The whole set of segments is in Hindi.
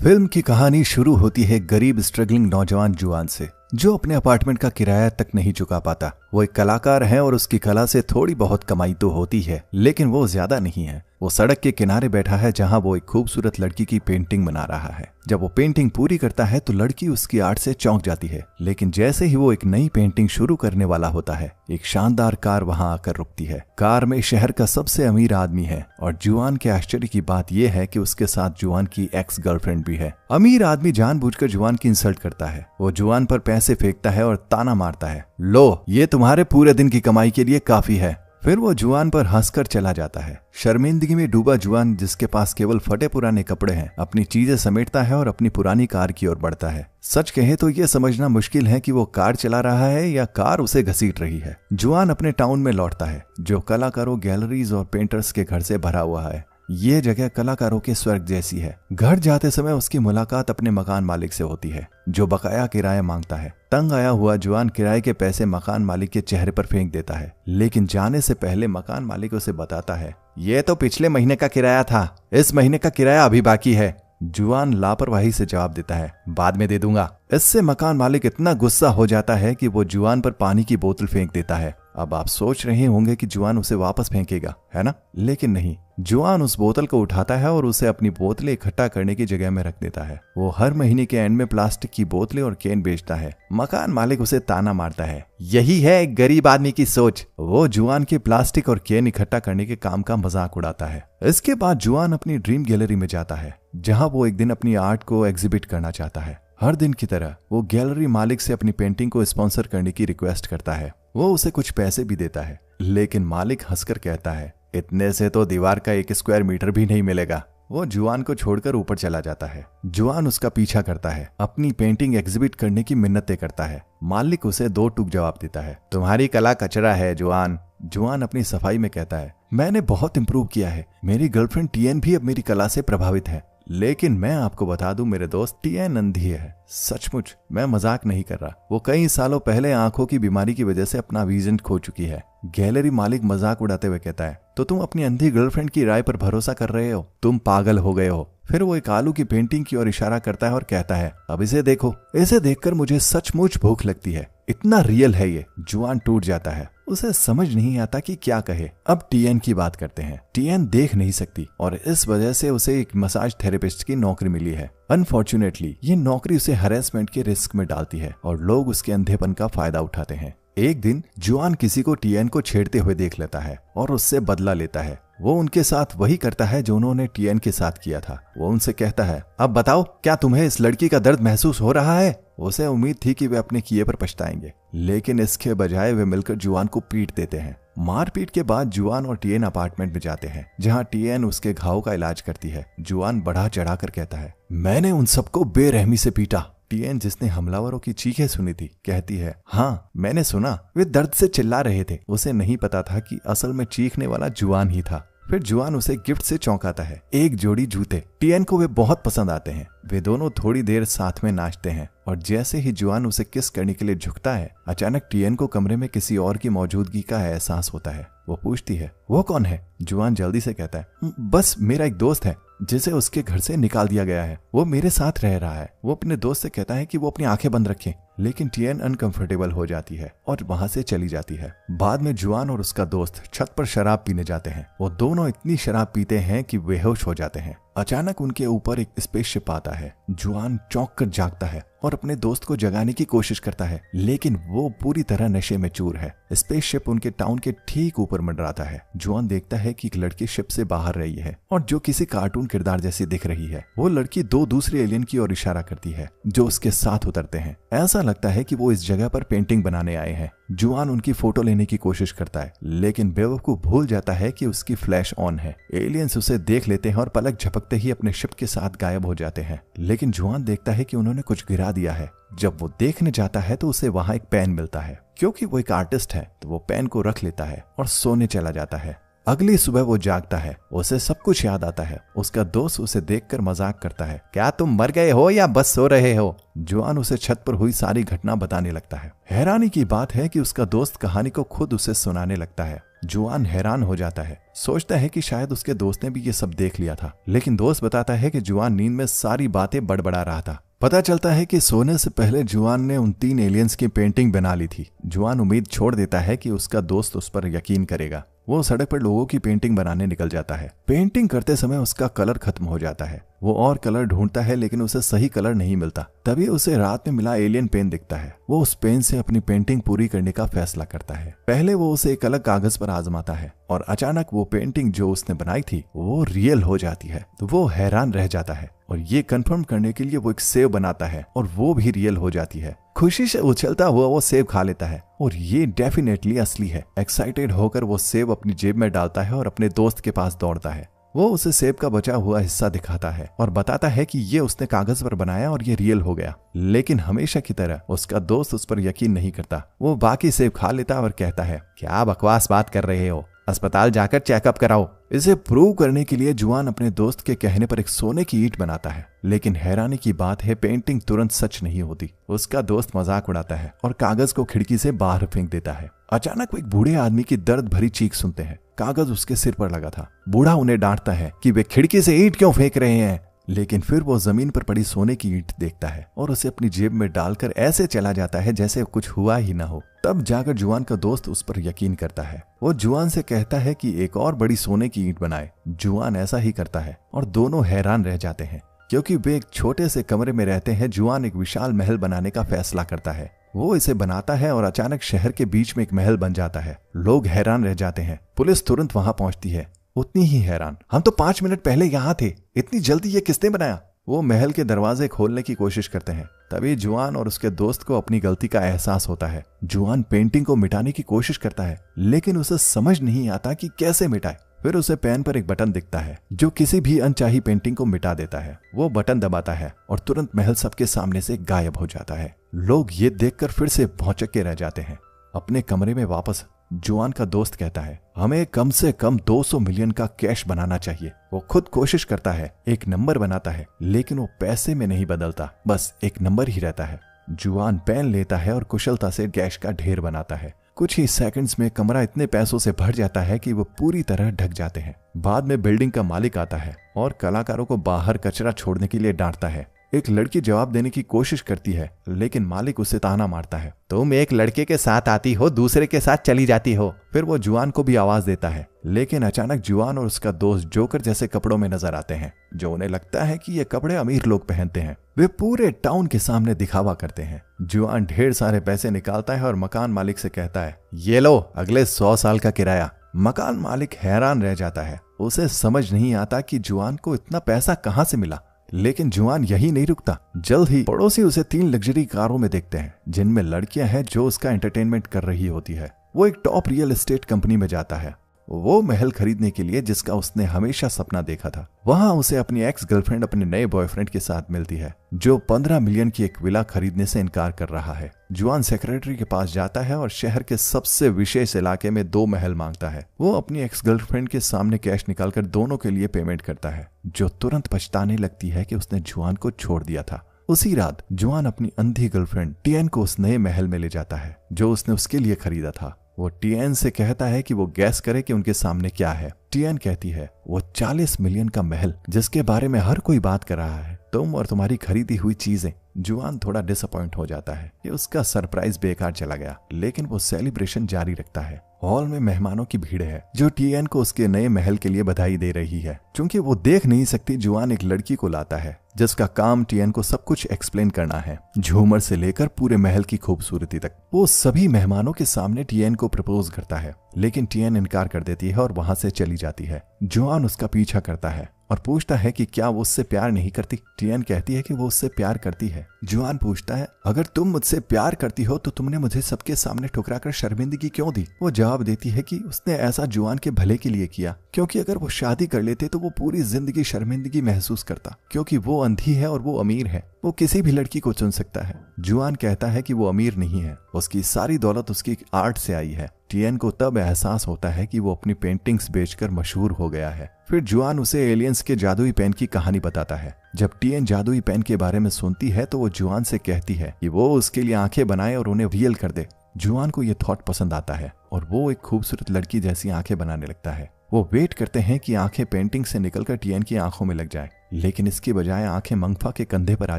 फिल्म की कहानी शुरू होती है गरीब स्ट्रगलिंग नौजवान जुआन से, जो अपने अपार्टमेंट का किराया तक नहीं चुका पाता। वो एक कलाकार है और उसकी कला से थोड़ी बहुत कमाई तो होती है, लेकिन वो ज्यादा नहीं है। वो सड़क के किनारे बैठा है जहां वो एक खूबसूरत लड़की की पेंटिंग बना रहा है। जब वो पेंटिंग पूरी करता है तो लड़की उसकी आर्ट से चौंक जाती है, लेकिन जैसे ही वो एक नई पेंटिंग शुरू करने वाला होता है, एक शानदार कार वहां आकर रुकती है। कार में शहर का सबसे अमीर आदमी है और जुआन के आश्चर्य की बात यह है कि उसके साथ जुआन की एक्स गर्लफ्रेंड भी है। अमीर आदमी जानबूझकर जुआन की इंसल्ट करता है। वो जुआन पर पैसे फेंकता है और ताना मारता है, लो ये तुम्हारे पूरे दिन की कमाई के लिए काफी है। फिर वो जुआन पर हंसकर चला जाता है। शर्मिंदगी में डूबा जुआन, जिसके पास केवल फटे पुराने कपड़े हैं, अपनी चीजें समेटता है और अपनी पुरानी कार की ओर बढ़ता है। सच कहे तो यह समझना मुश्किल है कि वो कार चला रहा है या कार उसे घसीट रही है। जुआन अपने टाउन में लौटता है, जो कलाकारों, गैलरीज और पेंटर्स के घर से भरा हुआ है। ये जगह कलाकारों के स्वर्ग जैसी है। घर जाते समय उसकी मुलाकात अपने मकान मालिक से होती है, जो बकाया किराया मांगता है। तंग आया हुआ जुआन किराए के पैसे मकान मालिक के चेहरे पर फेंक देता है, लेकिन जाने से पहले मकान मालिक उसे बताता है, ये तो पिछले महीने का किराया था, इस महीने का किराया अभी बाकी है। जुआन लापरवाही से जवाब देता है, बाद में दे दूंगा। इससे मकान मालिक इतना गुस्सा हो जाता है कि वो जुआन पर पानी की बोतल फेंक देता है। अब आप सोच रहे होंगे कि जुआन उसे वापस फेंकेगा, है ना? लेकिन नहीं, जुआन उस बोतल को उठाता है और उसे अपनी बोतलें इकट्ठा करने की जगह में रख देता है। वो हर महीने के एंड में प्लास्टिक की बोतलें और कैन बेचता है। मकान मालिक उसे ताना मारता है, यही है एक गरीब आदमी की सोच। वो जुआन के प्लास्टिक और कैन इकट्ठा करने के काम का मजाक उड़ाता है। इसके बाद जुआन अपनी ड्रीम गैलरी में जाता है, जहां वो एक दिन अपनी आर्ट को एग्जिबिट करना चाहता है। हर दिन की तरह वो गैलरी मालिक से अपनी पेंटिंग को स्पॉन्सर करने की रिक्वेस्ट करता है। वो उसे कुछ पैसे भी देता है, लेकिन मालिक हंसकर कहता है, इतने से तो दीवार का 1 स्क्वायर मीटर भी नहीं मिलेगा। वो जुआन को छोड़कर ऊपर चला जाता है। जुआन उसका पीछा करता है, अपनी पेंटिंग एग्जिबिट करने की मिन्नतें करता है। मालिक उसे 2 टूक जवाब देता है, तुम्हारी कला कचरा है जुआन। जुआन अपनी सफाई में कहता है, मैंने बहुत इंप्रूव किया है। मेरी गर्लफ्रेंड टीएन भी अब मेरी कला से प्रभावित है, लेकिन मैं आपको बता दूं मेरे दोस्त, टीएन अंधी है। सचमुच, मैं मजाक नहीं कर रहा। वो कई सालों पहले आंखों की बीमारी की वजह से अपना विजन खो चुकी है। गैलरी मालिक मजाक उड़ाते हुए कहता है, तो तुम अपनी अंधी गर्लफ्रेंड की राय पर भरोसा कर रहे हो? तुम पागल हो गए हो। फिर वो एक आलू की पेंटिंग की ओर इशारा करता है और कहता है, अब इसे देखो, इसे देखकर मुझे सचमुच भूख लगती है। इतना रियल है ये। जुआन टूट जाता है, उसे समझ नहीं आता कि क्या कहे। अब टीएन की बात करते हैं। टीएन देख नहीं सकती और इस वजह से उसे एक मसाज थेरेपिस्ट की नौकरी मिली है। अनफॉर्चुनेटली ये नौकरी उसे हैरेसमेंट के रिस्क में डालती है और लोग उसके अंधेपन का फायदा उठाते हैं। एक दिन जुआन किसी को टीएन को छेड़ते हुए देख लेता है और उससे बदला लेता है। वो उनके साथ वही करता है जो उन्होंने टीएन के साथ किया था। वो उनसे कहता है, अब बताओ, क्या तुम्हें इस लड़की का दर्द महसूस हो रहा है? उसे उम्मीद थी कि वे अपने किए पर पछताएंगे, लेकिन इसके बजाय वे मिलकर जुआन को पीट देते हैं। मारपीट के बाद जुआन और टीएन अपार्टमेंट में जाते हैं, जहां टीएन उसके घाव का इलाज करती है। जुआन बढ़ा चढ़ाकर कहता है, मैंने उन सबको बेरहमी से पीटा। टीएन, जिसने हमलावरों की चीखें सुनी थी, कहती है, हाँ मैंने सुना, वे दर्द से चिल्ला रहे थे। उसे नहीं पता था कि असल में चीखने वाला जुआन ही था। फिर जुआन उसे गिफ्ट से चौंकाता है, एक जोड़ी जूते। टीएन को वे बहुत पसंद आते हैं। वे दोनों थोड़ी देर साथ में नाचते हैं और जैसे ही जुआन उसे किस करने के लिए झुकता है, अचानक टीएन को कमरे में किसी और की मौजूदगी का एहसास होता है। वो पूछती है, वो कौन है? जुआन जल्दी से कहता है, बस मेरा एक दोस्त है, जिसे उसके घर से निकाल दिया गया है। वो मेरे साथ रह रहा है। वो अपने दोस्त से कहता है कि वो अपनी आंखें बंद रखे, लेकिन टीएन अनकंफर्टेबल हो जाती है और वहां से चली जाती है। बाद में जुआन और उसका दोस्त छत पर शराब पीने जाते हैं। वो दोनों इतनी शराब पीते हैं कि बेहोश हो जाते हैं। अचानक उनके ऊपर एक स्पेसशिप आता है। जुआन चौंक कर जागता है और अपने दोस्त को जगाने की कोशिश करता है, लेकिन वो पूरी तरह नशे में चूर है। स्पेसशिप उनके टाउन के ठीक ऊपर मंडराता है। जुआन देखता है कि एक लड़की शिप से बाहर रही है और जो किसी कार्टून किरदार जैसी दिख रही है। वो लड़की 2 दूसरे एलियन की ओर इशारा करती है, जो उसके साथ उतरते हैं। ऐसा लगता है कि वो इस जगह पर पेंटिंग बनाने आए हैं। जुआन उनकी फोटो लेने की कोशिश करता है, लेकिन बेवकूफ भूल जाता है कि उसकी फ्लैश ऑन है। एलियंस उसे देख लेते हैं और पलक झपकते ही अपने शिप के साथ गायब हो जाते हैं। लेकिन जुआन देखता है कि उन्होंने कुछ गिरा दिया है। जब वो देखने जाता है तो उसे वहां एक पेन मिलता है। क्योंकि वो एक आर्टिस्ट है, तो वो पेन को रख लेता है और सोने चला जाता है। अगली सुबह वो जागता है, उसे सब कुछ याद आता है। उसका दोस्त उसे देखकर मजाक करता है, क्या तुम मर गए हो या बस सो रहे हो? जुआन उसे छत पर हुई सारी घटना बताने लगता है। हैरानी की बात है कि उसका दोस्त कहानी को खुद उसे सुनाने लगता है। जुआन हैरान हो जाता है, सोचता है कि शायद उसके दोस्त ने भी ये सब देख लिया था, लेकिन दोस्त बताता है कि जुआन नींद में सारी बातें बड़बड़ा रहा था। पता चलता है कि सोने से पहले जुआन ने उन 3 एलियंस की पेंटिंग बना ली थी। जुआन उम्मीद छोड़ देता है कि उसका दोस्त उस पर यकीन करेगा। वो सड़क पर लोगों की पेंटिंग बनाने निकल जाता है। पेंटिंग करते समय उसका कलर खत्म हो जाता है। वो और कलर ढूंढता है लेकिन उसे सही कलर नहीं मिलता। तभी उसे रात में मिला एलियन पेन दिखता है। वो उस पेन से अपनी पेंटिंग पूरी करने का फैसला करता है। पहले वो उसे एक अलग कागज पर आजमाता है और अचानक वो पेंटिंग जो उसने बनाई थी वो रियल हो जाती है। तो वो हैरान रह जाता है और ये कंफर्म करने के लिए वो एक सेब बनाता है और वो भी रियल हो जाती है। खुशी से उछलता हुआ वो सेब खा लेता है और ये डेफिनेटली असली है। एक्साइटेड होकर वो सेब अपनी जेब में डालता है और अपने दोस्त के पास दौड़ता है। वो उसे सेब का बचा हुआ हिस्सा दिखाता है और बताता है कि ये उसने कागज पर बनाया और ये रियल हो गया। लेकिन हमेशा की तरह उसका दोस्त उस पर यकीन नहीं करता। वो बाकी सेब खा लेता और कहता है, क्या बकवास बात कर रहे हो, अस्पताल जाकर चेकअप कराओ। इसे प्रूव करने के लिए जुआन अपने दोस्त के कहने पर एक सोने की ईंट बनाता है। लेकिन हैरानी की बात है, पेंटिंग तुरंत सच नहीं होती। उसका दोस्त मजाक उड़ाता है और कागज को खिड़की से बाहर फेंक देता है। अचानक वो एक बूढ़े आदमी की दर्द भरी चीख सुनते हैं। कागज उसके सिर पर लगा था। बूढ़ा उन्हें डांटता है कि वे खिड़की से ईंट क्यों फेंक रहे हैं। लेकिन फिर वो जमीन पर पड़ी सोने की ईंट देखता है और उसे अपनी जेब में डालकर ऐसे चला जाता है जैसे कुछ हुआ ही ना हो। तब जाकर जुआन का दोस्त उस पर यकीन करता है। वो जुआन से कहता है कि एक और बड़ी सोने की ईंट बनाए। जुआन ऐसा ही करता है और दोनों हैरान रह जाते हैं क्योंकि वे एक छोटे से कमरे में रहते हैं। जुआन एक विशाल महल बनाने का फैसला करता है। वो इसे बनाता है और अचानक शहर के बीच में एक महल बन जाता है। लोग हैरान रह जाते हैं। पुलिस तुरंत वहां पहुंचती है, उतनी ही हैरान। हम तो 5 मिनट पहले यहाँ थे, इतनी जल्दी ये किसने बनाया? वो महल के दरवाजे खोलने की कोशिश करते हैं। तभी जुआन और उसके दोस्त को अपनी गलती का एहसास होता है। जुआन पेंटिंग को मिटाने की कोशिश करता है लेकिन उसे समझ नहीं आता कि कैसे मिटाए। फिर उसे पेन पर एक बटन दिखता है जो किसी भी अनचाही पेंटिंग को मिटा देता है। वो बटन दबाता है और तुरंत महल सबके सामने से गायब हो जाता है। लोग ये देखकर फिर से भौचक्के रह जाते हैं। अपने कमरे में वापस जुआन का दोस्त कहता है, हमें कम से कम 200 मिलियन का कैश बनाना चाहिए। वो खुद कोशिश करता है, एक नंबर बनाता है लेकिन वो पैसे में नहीं बदलता, बस एक नंबर ही रहता है। जुआन पेन लेता है और कुशलता से कैश का ढेर बनाता है। कुछ ही सेकंड्स में कमरा इतने पैसों से भर जाता है कि वो पूरी तरह ढक जाते हैं। बाद में बिल्डिंग का मालिक आता है और कलाकारों को बाहर कचरा छोड़ने के लिए डांटता है। एक लड़की जवाब देने की कोशिश करती है लेकिन मालिक उसे ताना मारता है, तुम एक लड़के के साथ आती हो, दूसरे के साथ चली जाती हो। फिर वो जुआन को भी आवाज देता है लेकिन अचानक जुआन और उसका दोस्त जोकर जैसे कपड़ों में नजर आते हैं जो उन्हें लगता है कि ये कपड़े अमीर लोग पहनते हैं। वे पूरे टाउन के सामने दिखावा करते हैं। जुआन ढेर सारे पैसे निकालता है और मकान मालिक से कहता है, ये लो अगले 100 साल का किराया। मकान मालिक हैरान रह जाता है। उसे समझ नहीं आता कि जुआन को इतना पैसा कहाँ से मिला। लेकिन जुआन यही नहीं रुकता। जल्द ही पड़ोसी उसे 3 लग्जरी कारों में देखते हैं जिनमें लड़कियां हैं जो उसका एंटरटेनमेंट कर रही होती है। वो एक टॉप रियल एस्टेट कंपनी में जाता है, वो महल खरीदने के लिए जिसका उसने हमेशा सपना देखा था। वहां उसे अपनी एक्स गर्लफ्रेंड अपने नए बॉयफ्रेंड के साथ मिलती है जो 15 मिलियन की एक विला खरीदने से इनकार कर रहा है। जुआन सेक्रेटरी के पास जाता है और शहर के सबसे विशेष इलाके में 2 महल मांगता है। वो अपनी एक्स गर्लफ्रेंड के सामने कैश निकालकर दोनों के लिए पेमेंट करता है जो तुरंत पछताने लगती है कि उसने जुआन को छोड़ दिया था। उसी रात जुआन अपनी अंधी गर्लफ्रेंड टियन को उस नए महल में ले जाता है जो उसने उसके लिए खरीदा था। वो टियन से कहता है कि वो गैस करे कि उनके सामने क्या है। टियन कहती है, वो 40 मिलियन का महल जिसके बारे में हर कोई बात कर रहा है, तुम और तुम्हारी खरीदी हुई चीजें। जुआन थोड़ा डिसअपॉइंट हो जाता है कि उसका सरप्राइज बेकार चला गया, लेकिन वो सेलिब्रेशन जारी रखता है। हॉल में मेहमानों की भीड़ है जो टियन को उसके नए महल के लिए बधाई दे रही है। क्योंकि वो देख नहीं सकती, जुआन एक लड़की को लाता है जिसका काम टियन को सब कुछ एक्सप्लेन करना है, झूमर से लेकर पूरे महल की खूबसूरती तक। वो सभी मेहमानों के सामने टियन को प्रपोज करता है लेकिन टियन इनकार कर देती है और वहां से चली जाती है। जुआन उसका पीछा करता है और पूछता है कि क्या वो उससे प्यार नहीं करती। टियन कहती है कि वो उससे प्यार करती है। जुआन पूछता है, अगर तुम मुझसे प्यार करती हो तो तुमने मुझे सबके सामने ठुकराकर शर्मिंदगी क्यों दी? वो जवाब देती है कि उसने ऐसा जुआन के भले के लिए किया, क्योंकि अगर वो शादी कर लेते तो वो पूरी जिंदगी शर्मिंदगी महसूस करता, क्योंकि वो अंधी है और वो अमीर है, वो किसी भी लड़की को चुन सकता है। जुआन कहता है कि वो अमीर नहीं है, उसकी सारी दौलत उसकी आर्ट से आई है। टियन को तब एहसास होता है कि वो अपनी पेंटिंग्स बेचकर मशहूर हो गया है। फिर जुआन उसे एलियंस के जादुई पेन की कहानी बताता है। जब टियन जादुई पेन के बारे में सुनती है तो वो जुआन से कहती है कि वो उसके लिए आंखें बनाए और उन्हें रियल कर दे। जुआन को ये थॉट पसंद आता है और वो एक खूबसूरत लड़की जैसी आंखें बनाने लगता है। वो वेट करते हैं कि आंखें पेंटिंग से निकलकर टियन की आंखों में लग जाए, लेकिन इसकी बजाय आंखें मंगफा के कंधे पर आ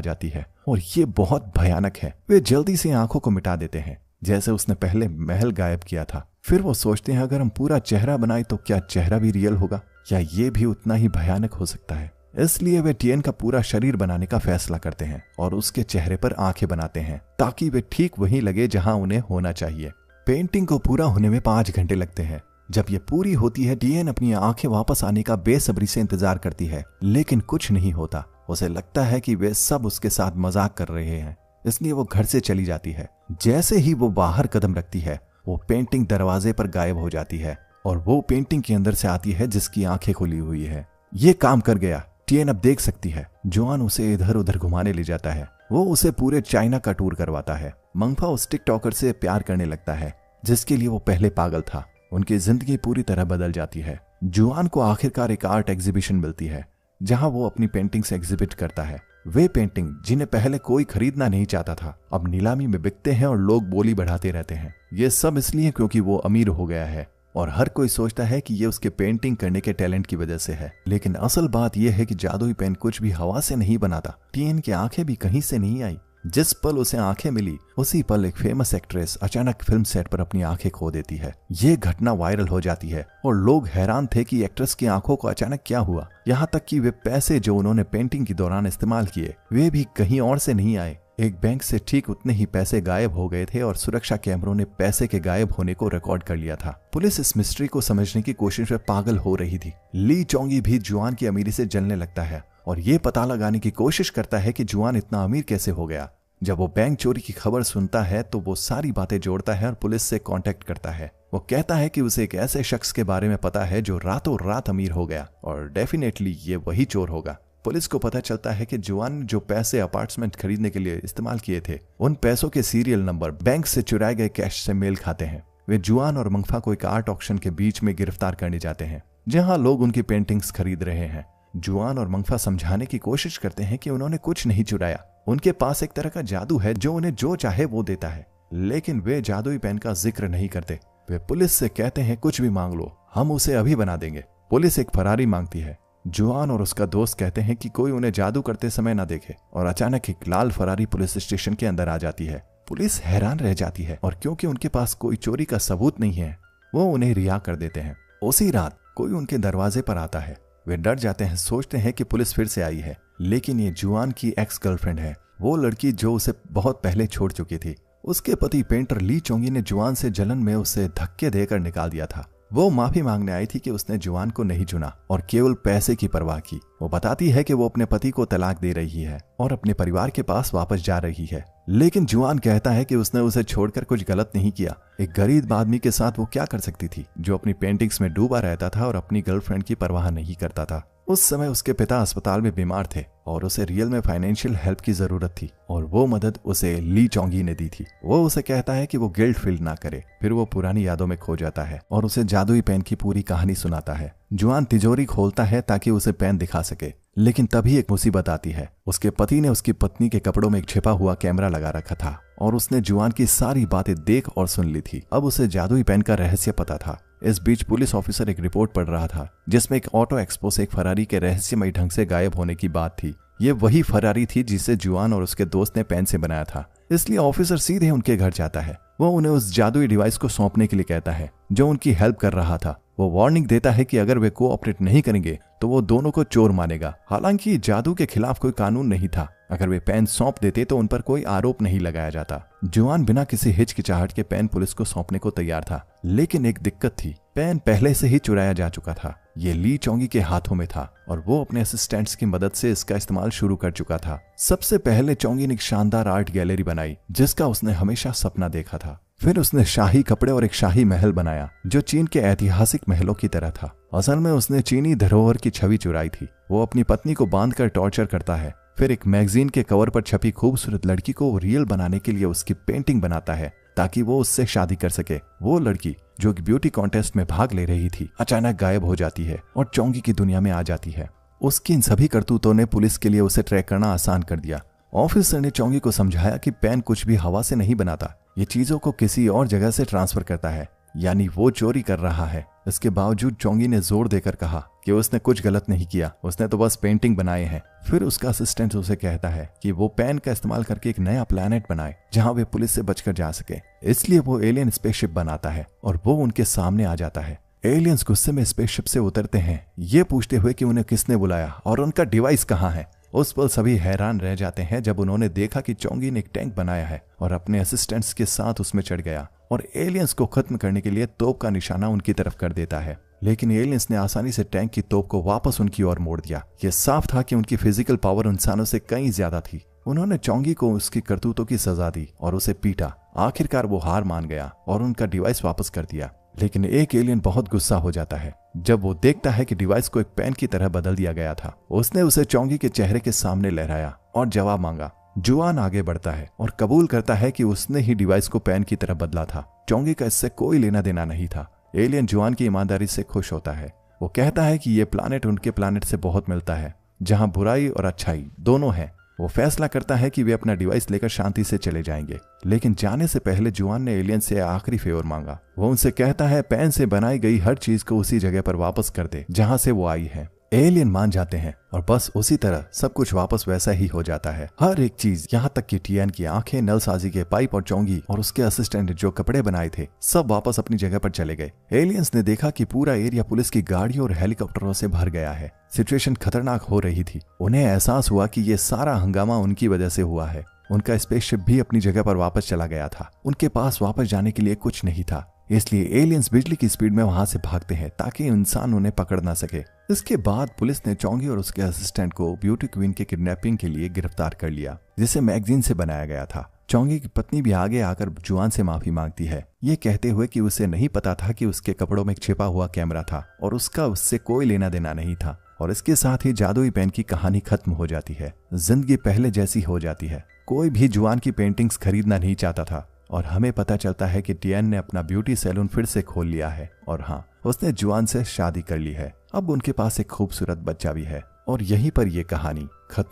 जाती है और ये बहुत भयानक है। वे जल्दी से आंखों को मिटा देते हैं जैसे उसने पहले महल गायब किया था। फिर वो सोचते हैं अगर हम पूरा चेहरा बनाए तो क्या चेहरा भी रियल होगा या ये भी उतना ही भयानक हो सकता है। इसलिए वे टियन का पूरा शरीर बनाने का फैसला करते हैं और उसके चेहरे पर आंखें बनाते हैं ताकि वे ठीक वहीं लगे जहां उन्हें होना चाहिए। पेंटिंग को पूरा होने में 5 घंटे लगते हैं। जब ये पूरी होती है टियन अपनी आंखें वापस आने का बेसब्री से इंतजार करती है, लेकिन कुछ नहीं होता। उसे लगता है कि वे सब उसके साथ मजाक कर रहे हैं, इसलिए वो घर से चली जाती है। जैसे ही वो बाहर कदम रखती है वो पेंटिंग दरवाजे पर गायब हो जाती है और वो पेंटिंग के अंदर से आती है जिसकी आंखें खुली हुई है। ये काम कर गया, टियन अब देख सकती है। जुआन उसे इधर उधर घुमाने ले जाता है। वो उसे पूरे चाइना का टूर करवाता है। मंगफा उस टिकटॉकर से प्यार करने लगता है जिसके लिए वो पहले पागल था। उनकी जिंदगी पूरी तरह बदल जाती है। जुआन को आखिरकार एक आर्ट एग्जीबिशन मिलती है जहां वो अपनी पेंटिंग्स एग्जिबिट करता है। वे पेंटिंग जिन्हें पहले कोई खरीदना नहीं चाहता था अब नीलामी में बिकते हैं और लोग बोली बढ़ाते रहते हैं। ये सब इसलिए क्योंकि वो अमीर हो गया है और हर कोई सोचता है कि ये उसके पेंटिंग करने के टैलेंट की वजह से है। लेकिन असल बात यह है कि जादुई पेन कुछ भी हवा से नहीं बनाता। टियन की आंखें भी कहीं से नहीं आई। जिस पल उसे आंखें मिली उसी पल एक फेमस एक्ट्रेस अचानक फिल्म सेट पर अपनी आंखें खो देती है। ये घटना वायरल हो जाती है और लोग हैरान थे कि एक्ट्रेस की आंखों को अचानक क्या हुआ। यहाँ तक कि वे पैसे जो उन्होंने पेंटिंग के दौरान इस्तेमाल किए वे भी कहीं और से नहीं आए। एक बैंक से ठीक उतने ही पैसे गायब हो गए थे और सुरक्षा कैमरों ने पैसे के गायब होने को रिकॉर्ड कर लिया था। पुलिस इस मिस्ट्री को समझने की कोशिश में पागल हो रही थी। ली चोंगी भी जुआन की अमीरी से जलने लगता है और ये पता लगाने की कोशिश करता है कि जुआन इतना अमीर कैसे हो गया। जब वो बैंक चोरी की खबर सुनता है तो वो सारी बातें जोड़ता है और पुलिस से कांटेक्ट करता है। वो कहता है कि उसे एक ऐसे शख्स के बारे में पता है जो रातों रात अमीर हो गया और डेफिनेटली ये वही चोर होगा। पुलिस को पता चलता है कि जुआन जो पैसे अपार्टमेंट खरीदने के लिए इस्तेमाल किए थे उन पैसों के सीरियल नंबर बैंक से चुराए गए कैश से मेल खाते हैं। वे जुआन और मंगफा को एक आर्ट ऑक्शन के बीच में गिरफ्तार करने जाते हैं जहां लोग उनकी पेंटिंग्स खरीद रहे हैं। जुआन और मंगफा समझाने की कोशिश करते हैं कि उन्होंने कुछ नहीं चुराया, उनके पास एक तरह का जादू है जो उन्हें जो चाहे वो देता है, लेकिन वे जादुई पेन का जिक्र नहीं करते। वे पुलिस से कहते हैं कुछ भी मांग लो, हम उसे अभी बना देंगे। पुलिस एक फरारी मांगती है। जुआन और उसका दोस्त कहते हैं कि कोई उन्हें जादू करते समय ना देखे और अचानक एक लाल फरारी पुलिस स्टेशन के अंदर आ जाती है। पुलिस हैरान रह जाती है और क्योंकि उनके पास कोई चोरी का सबूत नहीं है वो उन्हें रिहा कर देते हैं। उसी रात कोई उनके दरवाजे पर आता है। वे डर जाते हैं, सोचते हैं कि पुलिस फिर से आई है, लेकिन ये जुआन की एक्स गर्लफ्रेंड है, वो लड़की जो उसे बहुत पहले छोड़ चुकी थी। उसके पति पेंटर ली चोंगी ने जुआन से जलन में उसे धक्के देकर निकाल दिया था। वो माफी मांगने आई थी कि उसने जुआन को नहीं चुना और केवल पैसे की परवाह की। वो बताती है कि वो अपने पति को तलाक दे रही है और अपने परिवार के पास वापस जा रही है, लेकिन जुआन कहता है कि उसने उसे छोड़कर कुछ गलत नहीं किया। एक गरीब आदमी के साथ वो क्या कर सकती थी जो अपनी पेंटिंग्स में डूबा रहता था और अपनी गर्लफ्रेंड की परवाह नहीं करता था। उस समय उसके पिता अस्पताल में बीमार थे और उसे रियल में फाइनेंशियल हेल्प की जरूरत थी और वो मदद उसे ली चोंगी ने दी थी। वो उसे कहता है कि वो गिल्ट फील ना करे। फिर वो पुरानी यादों में खो जाता है और उसे जादुई पेन की पूरी कहानी सुनाता है। जुआन तिजोरी खोलता है ताकि उसे पेन दिखा सके, लेकिन तभी एक मुसीबत आती है। उसके पति ने उसकी पत्नी के कपड़ों में एक छिपा हुआ कैमरा लगा रखा था और उसने जुआन की सारी बातें देख और सुन ली थी। अब उसे जादुई पेन का रहस्य पता था। इस बीच पुलिस ऑफिसर एक रिपोर्ट पढ़ रहा था जिसमें एक ऑटो एक्सपो से एक फरारी के रहस्यमयी ढंग से गायब होने की बात थी। ये वही फरारी थी जिसे जुआन और उसके दोस्त ने पेन से बनाया था, इसलिए ऑफिसर सीधे उनके घर जाता है। वो उन्हें उस जादुई डिवाइस को सौंपने के लिए कहता है जो उनकी हेल्प कर रहा था। वो वार्निंग देता है कि अगर वे कोऑपरेट नहीं करेंगे तो वो दोनों को चोर मानेगा। हालांकि जादू के खिलाफ कोई कानून नहीं था, अगर वे पेन सौंप देते तो उन पर कोई आरोप नहीं लगाया जाता। जुआन बिना किसी हिचकिचाहट के पेन पुलिस को सौंपने को तैयार था, लेकिन एक दिक्कत थी, पेन पहले से ही चुराया जा चुका था। ये ली चोंगी के हाथों में था और वो अपने असिस्टेंट्स की मदद से इसका इस्तेमाल शुरू कर चुका था। सबसे पहले चोंगी ने एक शानदार आर्ट गैलरी बनाई जिसका उसने हमेशा सपना देखा था। फिर उसने शाही कपड़े और एक शाही महल बनाया जो चीन के ऐतिहासिक महलों की तरह था। असल में उसने चीनी धरोहर की छवि चुराई थी। वो अपनी पत्नी को बांधकर टॉर्चर करता है। फिर एक मैगजीन के कवर पर छपी खूबसूरत लड़की को रियल बनाने के लिए उसकी पेंटिंग बनाता है ताकि वो उससे शादी कर सके। वो लड़की जो कि ब्यूटी कॉन्टेस्ट में भाग ले रही थी अचानक गायब हो जाती है और चोंगी की दुनिया में आ जाती है। उसकी इन सभी करतूतों ने पुलिस के लिए उसे ट्रैक करना आसान कर दिया। ऑफिसर ने चोंगी को समझाया कि पेन कुछ भी हवा से नहीं बनाता, ये चीजों को किसी और जगह से ट्रांसफर करता है, यानी वो चोरी कर रहा है। इसके बावजूद चोंगी ने जोर देकर कहा कि उसने कुछ गलत नहीं किया, उसने तो बस पेंटिंग बनाए हैं। फिर उसका असिस्टेंट उसे कहता है कि वो पेन का इस्तेमाल करके एक नया प्लैनेट बनाए जहां वे पुलिस से बचकर जा सके। इसलिए वो एलियन स्पेसशिप बनाता है और वो उनके सामने आ जाता है। एलियंस गुस्से में स्पेसशिप से उतरते हैं, ये पूछते हुए कि उन्हें किसने बुलाया और उनका डिवाइस कहाँ है। उस पल सभी हैरान रह जाते हैं जब उन्होंने देखा कि चोंगी ने एक टैंक बनाया है और अपने असिस्टेंट्स के साथ उसमें चढ़ गया और एलियंस को खत्म करने के लिए तोप का निशाना उनकी तरफ कर देता है। लेकिन एलियंस ने आसानी से टैंक की तोप को वापस उनकी ओर मोड़ दिया। यह साफ था कि उनकी फिजिकल पावर इंसानों से कहीं ज्यादा थी। उन्होंने चोंगी को उसकी करतूतों की सजा दी और उसे पीटा। आखिरकार वो हार मान गया और उनका डिवाइस वापस कर दिया। लेकिन एक एलियन बहुत गुस्सा हो जाता है जब वो देखता है कि डिवाइस को एक पेन की तरह बदल दिया गया था। उसने उसे चोंगी के चेहरे के सामने लहराया और जवाब मांगा। जुआन आगे बढ़ता है और कबूल करता है कि उसने ही डिवाइस को पेन की तरह बदला था। चोंगी का इससे कोई लेना देना नहीं था। एलियन जुआन की ईमानदारी से खुश होता है। वो कहता है कि ये प्लानेट उनके प्लानेट से बहुत मिलता है, जहां बुराई और अच्छाई दोनों हैं। वो फैसला करता है कि वे अपना डिवाइस लेकर शांति से चले जाएंगे। लेकिन जाने से पहले जुआन ने एलियन से आखिरी फेवर मांगा। वो उनसे कहता है पेन से बनाई गई हर चीज को उसी जगह पर वापस कर दे जहां से वो आई है। एलियन मान जाते हैं और बस उसी तरह सब कुछ वापस वैसा ही हो जाता है। हर एक चीज, यहाँ तक कि टियान की आंखें, नलसाजी के पाइप और चोंगी और उसके असिस्टेंट जो कपड़े बनाए थे, सब वापस अपनी जगह पर चले गए। एलियंस ने देखा कि पूरा एरिया पुलिस की गाड़ियों और हेलीकॉप्टरों से भर गया है। सिचुएशन खतरनाक हो रही थी। उन्हें एहसास हुआ कि ये सारा हंगामा उनकी वजह से हुआ है। उनका स्पेसशिप भी अपनी जगह पर वापस चला गया था। उनके पास वापस जाने के लिए कुछ नहीं था। इसलिए एलियंस बिजली की स्पीड में वहां से भागते हैं ताकि इंसान उन्हें पकड़ ना सके। इसके बाद पुलिस ने चोंगी और उसके असिस्टेंट को ब्यूटी क्वीन के किडनैपिंग के लिए गिरफ्तार कर लिया, जिसे मैगजीन से बनाया गया था। चोंगी की पत्नी भी आगे आकर जुआन से माफी मांगती है, ये कहते हुए कि उसे नहीं पता था कि उसके कपड़ों में एक छिपा हुआ कैमरा था और उसका उससे कोई लेना देना नहीं था। और इसके साथ ही जादुई पेन की कहानी खत्म हो जाती है। जिंदगी पहले जैसी हो जाती है। कोई भी जुआन की पेंटिंग्स खरीदना नहीं चाहता था और हमें पता चलता है कि टियान ने अपना ब्यूटी सैलून फिर से खोल लिया है और हाँ, उसने जुआन से शादी कर ली है। अब उनके पास एक खूबसूरत बच्चा भी है और यहीं पर यह कहानी खत्म।